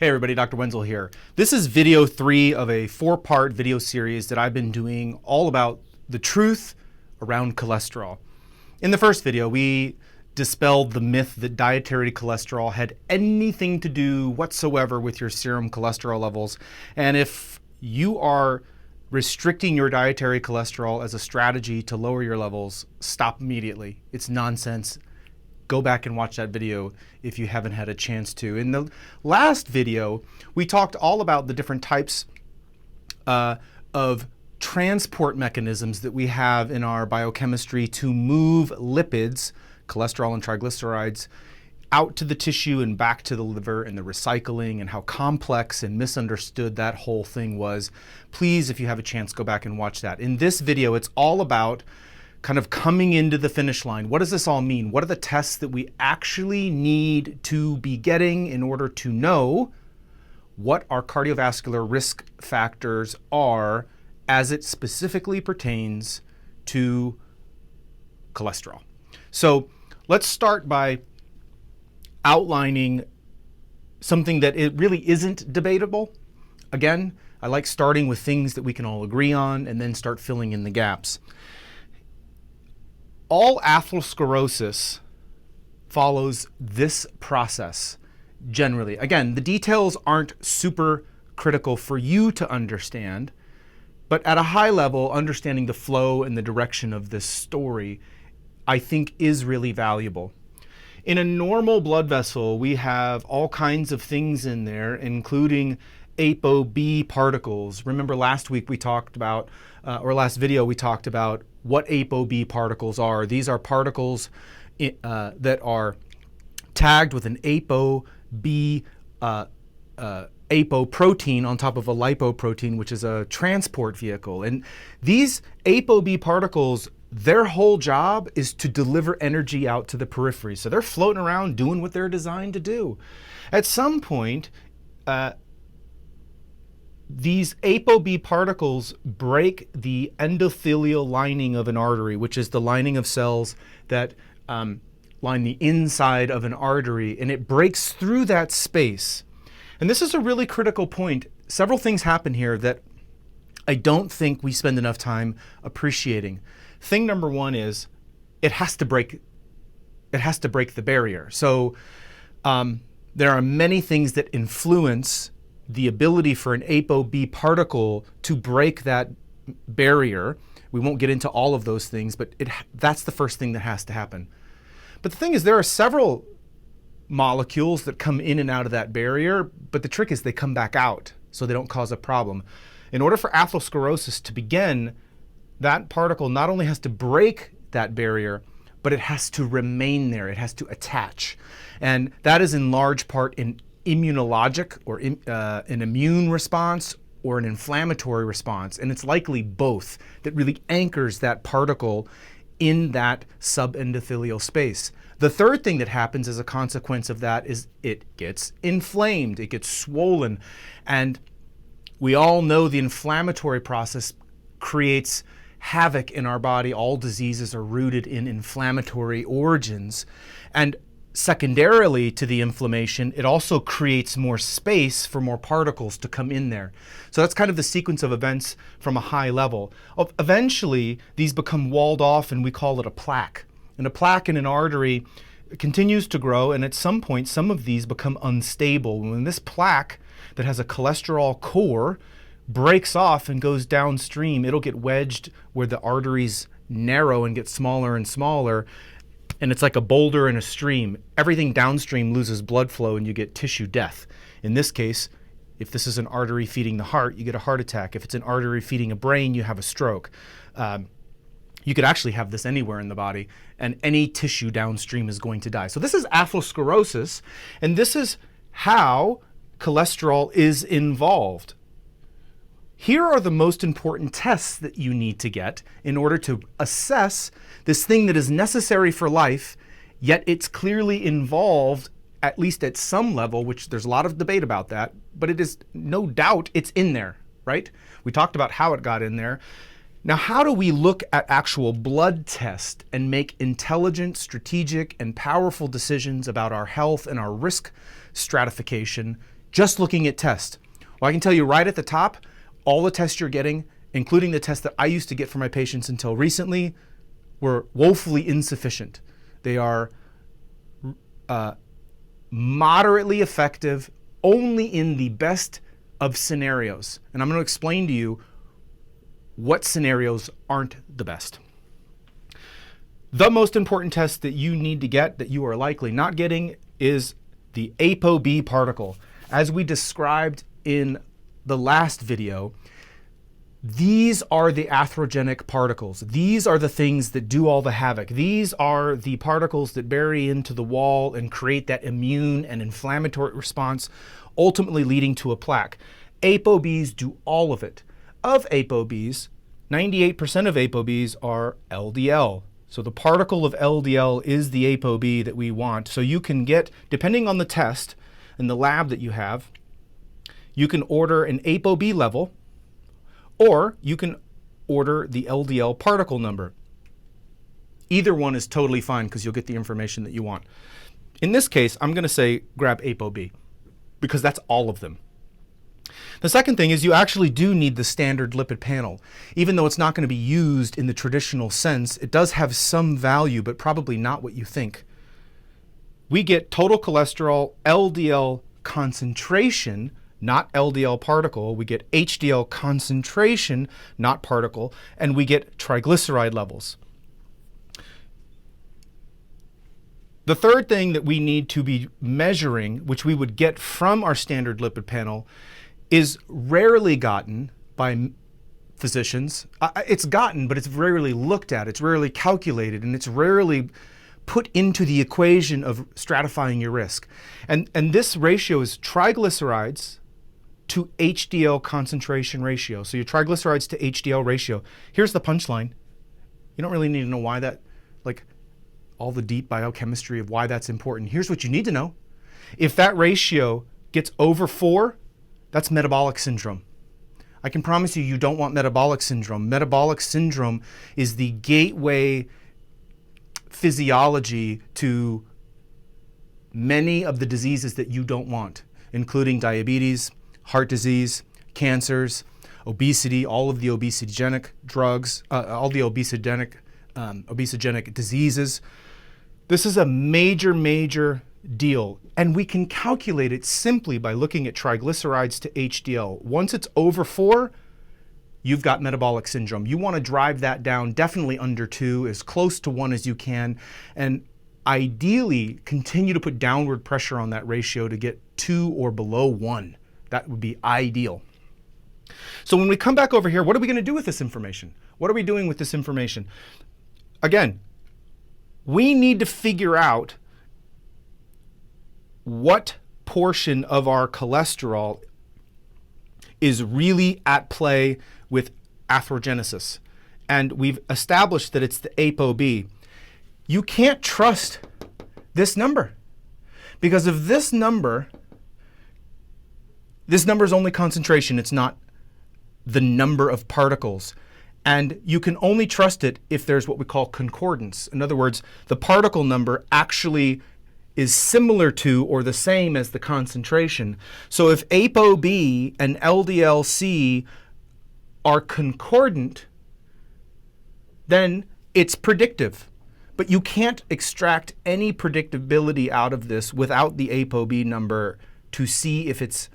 Hey everybody, Dr. Wenzel here. This is video 3 of a 4-part video series that I've been doing all about the truth around cholesterol. In the first video, we dispelled the myth that dietary cholesterol had anything to do whatsoever with your serum cholesterol levels. And if you are restricting your dietary cholesterol as a strategy to lower your levels, stop immediately. It's nonsense. Go back and watch that video if you haven't had a chance to. In the last video, we talked all about the different types of transport mechanisms that we have in our biochemistry to move lipids, cholesterol and triglycerides, out to the tissue and back to the liver, and the recycling and how complex and misunderstood that whole thing was. Please, if you have a chance, go back and watch that. In this video, it's all about kind of coming into the finish line. What does this all mean? What are the tests that we actually need to be getting in order to know what our cardiovascular risk factors are as it specifically pertains to cholesterol? So let's start by outlining something that it really isn't debatable. Again, I like starting with things that we can all agree on and then start filling in the gaps. All atherosclerosis follows this process generally. Again, the details aren't super critical for you to understand, but at a high level, understanding the flow and the direction of this story, I think, is really valuable. In a normal blood vessel, we have all kinds of things in there, including ApoB particles. Remember last week we talked about, or last video we talked about what ApoB particles are. These are particles that are tagged with an ApoB apoprotein on top of a lipoprotein, which is a transport vehicle. And these ApoB particles, their whole job is to deliver energy out to the periphery. So they're floating around doing what they're designed to do. At some point, these ApoB particles break the endothelial lining of an artery, which is the lining of cells that line the inside of an artery, and it breaks through that space. And this is a really critical point. Several things happen here that I don't think we spend enough time appreciating. Thing number one is it has to break the barrier. So there are many things that influence the ability for an ApoB particle to break that barrier. We won't get into all of those things, but that's the first thing that has to happen. But the thing is, there are several molecules that come in and out of that barrier, but the trick is they come back out so they don't cause a problem. In order for atherosclerosis to begin, that particle not only has to break that barrier, but it has to remain there. It has to attach. And that is in large part an immunologic or an immune response or an inflammatory response. And it's likely both that really anchors that particle in that subendothelial space. The third thing that happens as a consequence of that is it gets inflamed, it gets swollen. And we all know the inflammatory process creates havoc in our body. All diseases are rooted in inflammatory origins. And secondarily to the inflammation, it also creates more space for more particles to come in there. So that's kind of the sequence of events from a high level. Eventually, these become walled off and we call it a plaque. And a plaque in an artery continues to grow, and at some point, some of these become unstable. When this plaque that has a cholesterol core breaks off and goes downstream, it'll get wedged where the arteries narrow and get smaller and smaller. And it's like a boulder in a stream. Everything downstream loses blood flow and you get tissue death. In this case, if this is an artery feeding the heart, you get a heart attack. If it's an artery feeding a brain, you have a stroke. You could actually have this anywhere in the body, and any tissue downstream is going to die. So this is atherosclerosis, and this is how cholesterol is involved. Here are the most important tests that you need to get in order to assess this thing that is necessary for life, yet it's clearly involved, at least at some level, which there's a lot of debate about that, but it is no doubt it's in there, right? We talked about how it got in there. Now, how do we look at actual blood tests and make intelligent, strategic, and powerful decisions about our health and our risk stratification just looking at tests? Well, I can tell you right at the top, all the tests you're getting, including the tests that I used to get for my patients until recently, were woefully insufficient. They are moderately effective only in the best of scenarios. And I'm going to explain to you what scenarios aren't the best. The most important test that you need to get, that you are likely not getting, is the ApoB particle. As we described in the last video, these are the atherogenic particles. These are the things that do all the havoc. These are the particles that bury into the wall and create that immune and inflammatory response, ultimately leading to a plaque. ApoBs do all of it. Of ApoBs, 98% of ApoBs are LDL. So the particle of LDL is the ApoB that we want. So you can get, depending on the test and the lab that you have, you can order an ApoB level, or you can order the LDL particle number. Either one is totally fine because you'll get the information that you want. In this case, I'm going to say grab ApoB because that's all of them. The second thing is you actually do need the standard lipid panel. Even though it's not going to be used in the traditional sense, it does have some value, but probably not what you think. We get total cholesterol, LDL concentration, not LDL particle. We get HDL concentration, not particle, and we get triglyceride levels. The third thing that we need to be measuring, which we would get from our standard lipid panel, is rarely gotten by physicians. It's gotten, but it's rarely looked at, it's rarely calculated, and it's rarely put into the equation of stratifying your risk. And this ratio is triglycerides to HDL concentration ratio. So your triglycerides to HDL ratio. Here's the punchline. You don't really need to know why that, like all the deep biochemistry of why that's important. Here's what you need to know. If that ratio gets over 4, that's metabolic syndrome. I can promise you, you don't want metabolic syndrome. Metabolic syndrome is the gateway physiology to many of the diseases that you don't want, including diabetes, heart disease, cancers, obesity, all of the obesogenic drugs, all the obesogenic diseases. This is a major, major deal, and we can calculate it simply by looking at triglycerides to HDL. Once it's over 4, you've got metabolic syndrome. You want to drive that down definitely under 2, as close to 1 as you can, and ideally continue to put downward pressure on that ratio to get 2 or below 1. That would be ideal. So when we come back over here, what are we going to do with this information? What are we doing with this information? Again, we need to figure out what portion of our cholesterol is really at play with atherogenesis. And we've established that it's the ApoB. You can't trust this number, because if this number is only concentration, it's not the number of particles. And you can only trust it if there's what we call concordance. In other words, the particle number actually is similar to or the same as the concentration. So if ApoB and LDL-C are concordant, then it's predictive. But you can't extract any predictability out of this without the ApoB number to see if it's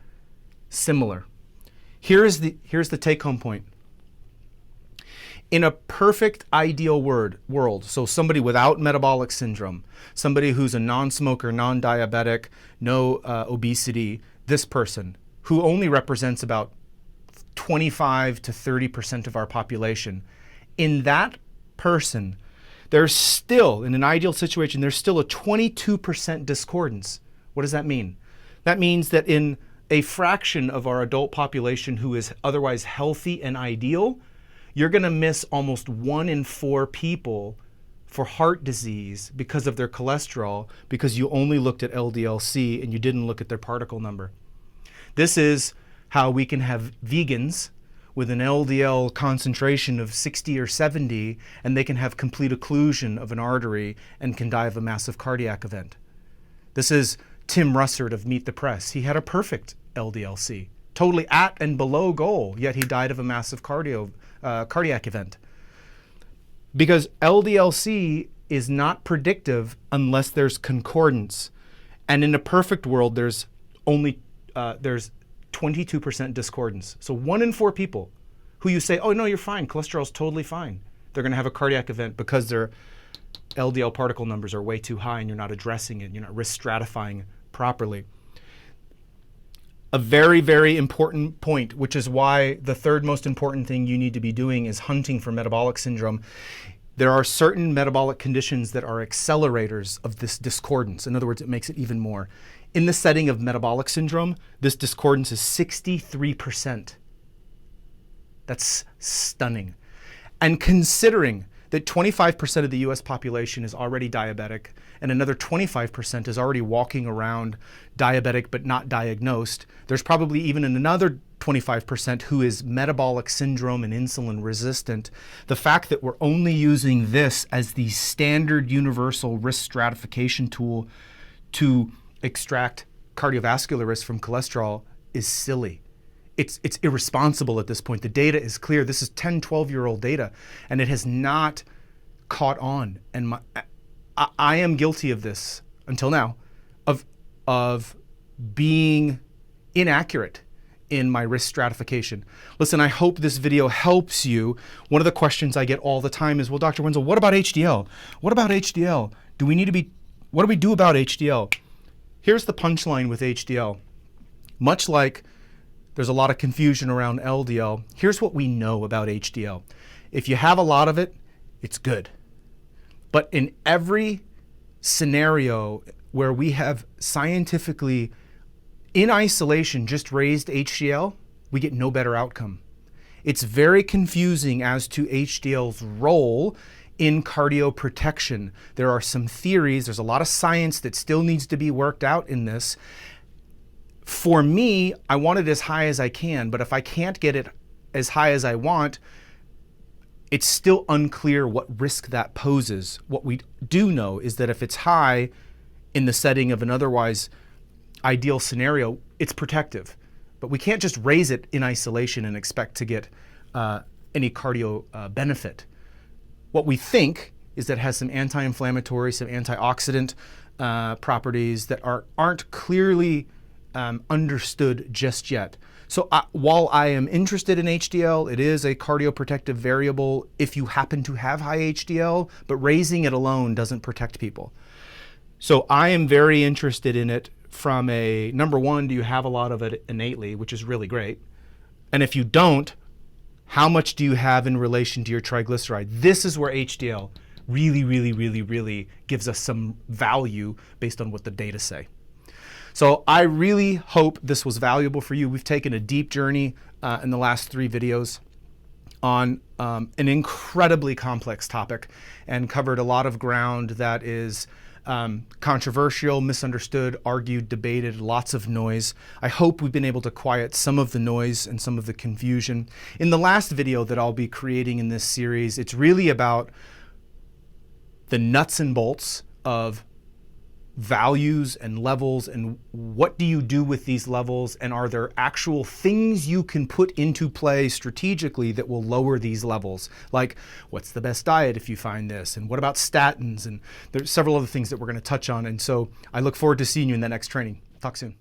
similar. Here's the take-home point. In a perfect ideal world, so somebody without metabolic syndrome, somebody who's a non-smoker, non-diabetic, no obesity, this person who only represents about 25 to 30% of our population, in that person, there's still, in an ideal situation, there's still a 22% discordance. What does that mean? That means that in a fraction of our adult population who is otherwise healthy and ideal, you're going to miss almost 1 in 4 people for heart disease because of their cholesterol, because you only looked at LDL-C and you didn't look at their particle number. This is how we can have vegans with an LDL concentration of 60 or 70, and they can have complete occlusion of an artery and can die of a massive cardiac event. This is Tim Russert of Meet the Press. He had a perfect LDL-C. Totally at and below goal, yet he died of a massive cardiac event. Because LDL-C is not predictive unless there's concordance. And in a perfect world, there's only there's 22% discordance. So 1 in 4 people who you say, oh no, you're fine, cholesterol's totally fine, they're going to have a cardiac event because their LDL particle numbers are way too high and you're not addressing it, you're not risk stratifying properly. A very, very important point, which is why the third most important thing you need to be doing is hunting for metabolic syndrome. There are certain metabolic conditions that are accelerators of this discordance. In other words, it makes it even more. In the setting of metabolic syndrome, this discordance is 63%. That's stunning. And considering that 25% of the US population is already diabetic and another 25% is already walking around diabetic but not diagnosed, there's probably even another 25% who is metabolic syndrome and insulin resistant. The fact that we're only using this as the standard universal risk stratification tool to extract cardiovascular risk from cholesterol is silly. It's irresponsible at this point. The data is clear. This is 10, 12-year-old data, and it has not caught on. And I am guilty of this until now, of being inaccurate in my risk stratification. Listen, I hope this video helps you. One of the questions I get all the time is, well, Dr. Wenzel, what about HDL? What about HDL? What do we do about HDL? Here's the punchline with HDL. Much like there's a lot of confusion around LDL, here's what we know about HDL. If you have a lot of it, it's good. But in every scenario where we have scientifically, in isolation, just raised HDL, we get no better outcome. It's very confusing as to HDL's role in cardioprotection. There are some theories, there's a lot of science that still needs to be worked out in this. For me, I want it as high as I can, but if I can't get it as high as I want, it's still unclear what risk that poses. What we do know is that if it's high in the setting of an otherwise ideal scenario, it's protective. But we can't just raise it in isolation and expect to get any cardio benefit. What we think is that it has some anti-inflammatory, some antioxidant properties that aren't clearly understood just yet. So while I am interested in HDL, it is a cardioprotective variable if you happen to have high HDL, but raising it alone doesn't protect people. So I am very interested in it from a, number one, do you have a lot of it innately, which is really great? And if you don't, how much do you have in relation to your triglyceride? This is where HDL really gives us some value based on what the data say. So I really hope this was valuable for you. We've taken a deep journey in the last 3 videos on an incredibly complex topic and covered a lot of ground that is controversial, misunderstood, argued, debated, lots of noise. I hope we've been able to quiet some of the noise and some of the confusion. In the last video that I'll be creating in this series, it's really about the nuts and bolts of values and levels and what do you do with these levels, and are there actual things you can put into play strategically that will lower these levels? Like, what's the best diet if you find this, and what about statins, and there's several other things that we're going to touch on. And so I look forward to seeing you in the next training. Talk soon.